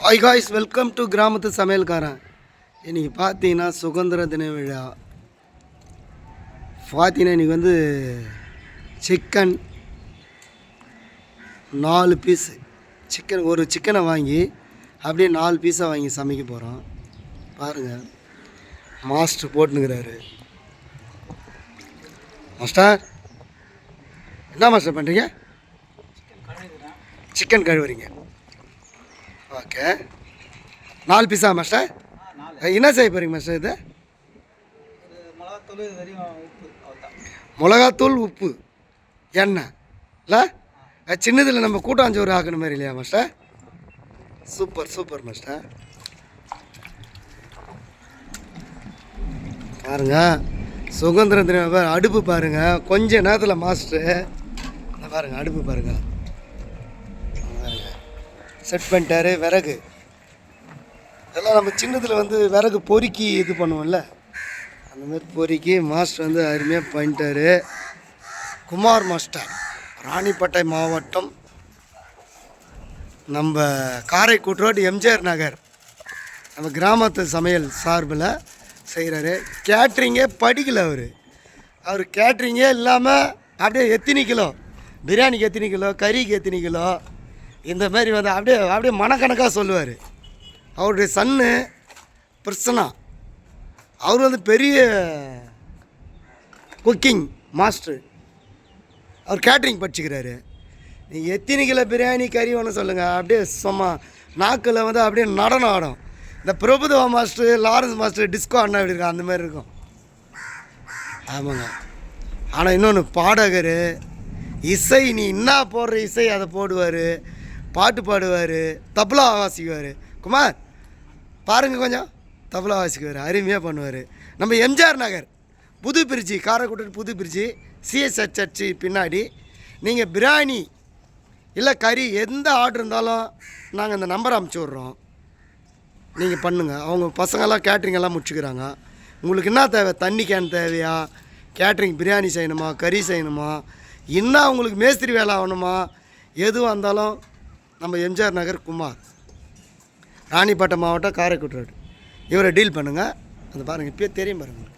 Hi guys, welcome to கிராமத்து சமையல்காரன். இன்றைக்கி பார்த்தீங்கன்னா சுதந்திர தின விழா. பார்த்தீங்கன்னா இன்றைக்கி சிக்கன் 4 பீஸு ஒரு சிக்கனை வாங்கி அப்படியே 4 பீஸாக வாங்கி சமைக்க போகிறோம். பாருங்கள், மாஸ்டர் போட்டுனுக்கிறாரு. மாஸ்டர், என்ன மாஸ்டர் பண்ணுறீங்க? சிக்கன் கழுவுறீங்க. ஓகே, 4 பீஸா மாஸ்டர்? என்ன செய்ய போகிறீங்க மாஸ்டர்? இது மிளகாத்தூள், உப்பு, எண்ணெய் இல்லை? சின்னதில் நம்ம கூட்டாஞ்சோறு ஆக்கணும் மாதிரி இல்லையா மாஸ்டர்? Super super master. பாருங்க, சுதந்திர தின அடுப்பு பாருங்கள். கொஞ்ச நேரத்தில் மாஸ்டர் பாருங்கள், அடுப்பு பாருங்கள் செட் பண்ணிட்டாரு. விறகு இதெல்லாம் நம்ம சின்னதில் விறகு பொறுக்கி இது பண்ணுவோம்ல, அந்தமாதிரி பொறுக்கி மாஸ்டர் அருமையாக பண்ணிட்டாரு. குமார் மாஸ்டர், ராணிப்பேட்டை மாவட்டம், நம்ம காரைக்குடி ரோடு, எம்ஜிஆர் நகர், நம்ம கிராமத்து சமையல் சார்பில் செய்கிறாரு. கேட்ரிங்கே படிக்கலை அவர் கேட்ரிங்கே இல்லாமல் அப்படியே எத்தனை கிலோ பிரியாணிக்கு, எத்தனை கிலோ கறிக்கு, எத்தனை கிலோ, இந்த மாதிரி அப்படியே மனக்கணக்காக சொல்லுவார். அவருடைய சன்னு பிரசன்னா, அவர் பெரிய குக்கிங் மாஸ்டர். அவர் கேட்ரிங் படிச்சுக்கிறாரு. நீங்கள் எத்தனை கிலோ பிரியாணி கறி ஒன்று சொல்லுங்கள், அப்படியே சும்மா நாக்கில் அப்படியே நடனம் ஆடும். இந்த Prabhudeva master, Lawrence master disco அண்ணா எப்படி இருக்கா, அந்த மாதிரி இருக்கும். ஆமாங்க. ஆனால் இன்னொன்று, பாடகர், இசை, நீ என்ன போடுற இசை அதை போடுவார், பாட்டு பாடுவார், தபலா வாசிக்குவார். குமார் பாருங்கள், கொஞ்சம் தபலா வாசிக்குவார், அருமையாக பண்ணுவார். நம்ம எம்ஜிஆர் நகர் புது பிரிட்ஜி, காரைக்குடி புது பிரிட்ஜி, சிஎஸ்ஆர் சர்ச்சு பின்னாடி. நீங்கள் பிரியாணி இல்லை கறி எந்த ஆர்டர் இருந்தாலும் நாங்கள் இந்த நம்பரை அமுச்சு விட்றோம், நீங்கள் பண்ணுங்கள். அவங்க பசங்கள்லாம் கேட்ரிங்கெல்லாம் முடிச்சுக்கிறாங்க. உங்களுக்கு என்ன தேவை? தண்ணி கேன் தேவையா, கேட்ரிங் பிரியாணி செய்யணுமா, கறி செய்யணுமா, இன்னும் உங்களுக்கு மேஸ்திரி வேலை ஆகணுமா, எதுவாக இருந்தாலும் நம்ம எம்ஜிஆர் நகர் குமார், ராணிப்பேட்டை மாவட்டம், காரைக்குடி ரோடு, இவரை டீல் பண்ணுங்கள். அந்த பாருங்கள், இப்போயே தெரியும் பாருங்கள்.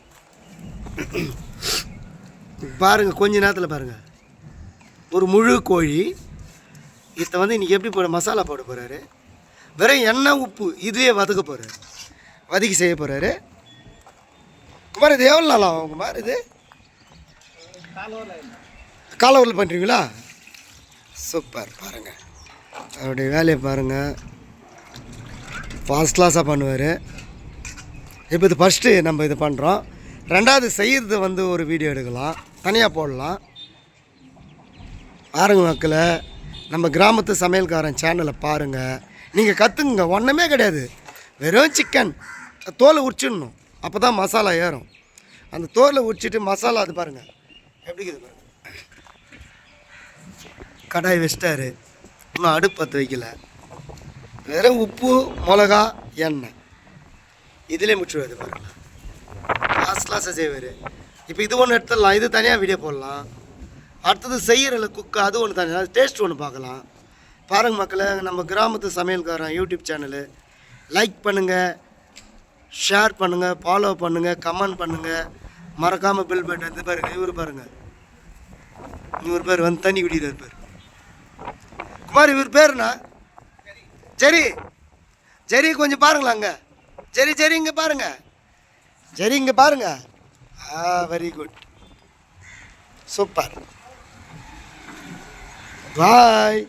பாருங்கள், கொஞ்ச நேரத்தில் பாருங்கள், ஒரு முழு கோழி. இதை இன்றைக்கி எப்படி மசாலா போட போகிறாரு. வெறும் எண்ணெய், உப்பு, இதுவே வதக்க போகிறாரு, வதக்கி செய்ய போகிறாரு. குமார், இது எவ்வளோ நாள் ஆகும் குமார்? இது காலவரில் பண்ணுறீங்களா? சூப்பர். பாருங்கள், அவருடைய வேலையை பாருங்கள், ஃபர்ஸ்ட் கிளாஸாக பண்ணுவார். இப்போ இது ஃபஸ்ட்டு நம்ம இது பண்ணுறோம். ரெண்டாவது செய்கிறது ஒரு வீடியோ எடுக்கலாம், தனியாக போடலாம். பாருங்க மக்களை, நம்ம கிராமத்து சமையல்காரன் சேனலை பாருங்கள். நீங்கள் கற்றுங்க, ஒன்றுமே கிடையாது. வெறும் சிக்கன் தோலை உரிச்சிடணும், அப்போ தான் மசாலா ஏறும். அந்த தோலை உரிச்சிட்டு மசாலா அது பாருங்கள் எப்படி இருக்குது பாருங்கள். கடாய் வச்சிட்டாரு, இன்னும் அடுப்பு பற்ற வைக்கல. வெறும் உப்பு, மிளகா, எண்ணெய், இதிலே முடிச்சுடுவார் பாருங்கள். லாஸ்ட் செய்வார். இப்போ இது ஒன்று எடுத்துடலாம், இது தனியாக வீடியோ போடலாம். அடுத்தது செய்கிறல குக்கு, அது ஒன்று தனியாக, அது டேஸ்ட் ஒன்று பார்க்கலாம். பாருங்கள் மக்களை, நம்ம கிராமத்து சமையல்காரன் யூடியூப் சேனலு லைக் பண்ணுங்கள், ஷேர் பண்ணுங்கள், ஃபாலோ பண்ணுங்கள், கமெண்ட் பண்ணுங்கள், மறக்காமல் பில் பட்டன். இது பாருங்கள், இவர் பாருங்கள், இவர் பேர் தண்ணி குடிக்கிறார் பேர் குமார். இவர் பேருண்ணா சரி சரி, கொஞ்சம் பாருங்களா அங்கே. சரி இங்கே பாருங்கள், இங்கே பாருங்கள். வெரி குட், சூப்பர், பாய்.